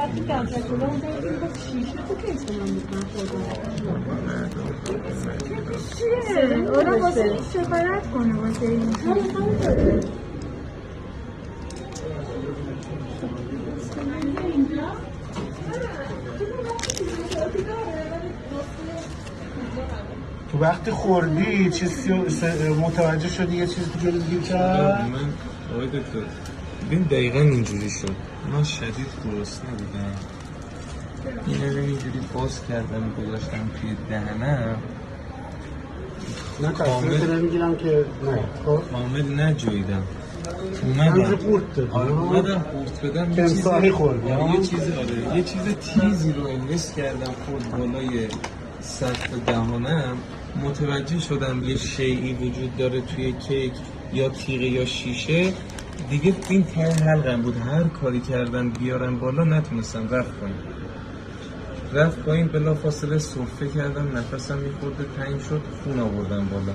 وقتی گذشته بودم شیشه تو کیس من بود آره واسه شکایت کنه واسه این تو وقتی خوردی چیزی متوجه شدی یه چیز دیگه رو گیر کرد؟ من آقای دکتر ببین دقیقا اینجوری شد. من شدید گرسنه بودم، اینه رو اینجوری باز کردم گذاشتم توی دهنم من تصویر نمیگیرم که نه خب کامل نجویدم. همزه قورت دادی اومدم قورت بدم تمساحی خوردی یه چیز تیزی رو انگست کردم خورد بالای سطح دهانم. متوجه شدم یه شیئی وجود داره توی کیک یا تیغه یا شیشه دیگه. این ته حلقم بود، هر کاری کردم بیارم بالا نتونستم رفت پایین بلا فاصله سرفه کردم، نفسم میخورده تنگ شد، خون آوردم بالا.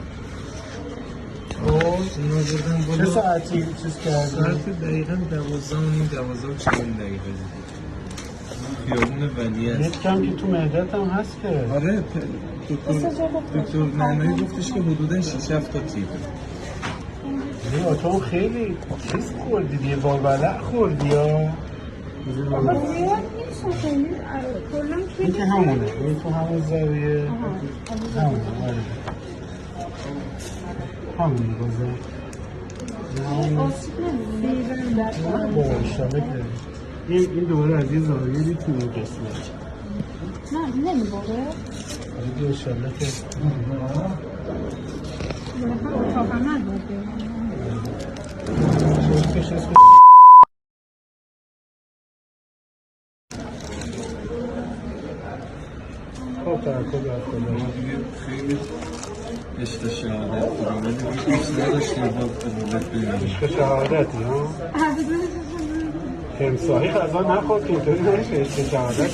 چه ساعتی چیز کردی؟ ساعت دقیقا 12:40 خیابون ولیعصر. یک کم که تو معدت هم هست که آره دکتر نعنایی گفتش که حدودا 6-7 تا تیغ. تو خیلی چیز خوردی دیگه، بالبلع خوردی یا؟ این که همونه، این تو همون زاویه همونه همونه بازه با اشتاله که این دوباره از یه زاویه میتونه قسمت نه نمیباره دیگه اشتاله که اتاقا نداره شرکش اسم خب ترکو در خدا خیلی عشق شهادت دارم ولی دوست نداشتیم با قبولت بگیرم. عشق شهادتی ها؟ تمساحی غذا نخورد که اینطوری نشه عشق شهادت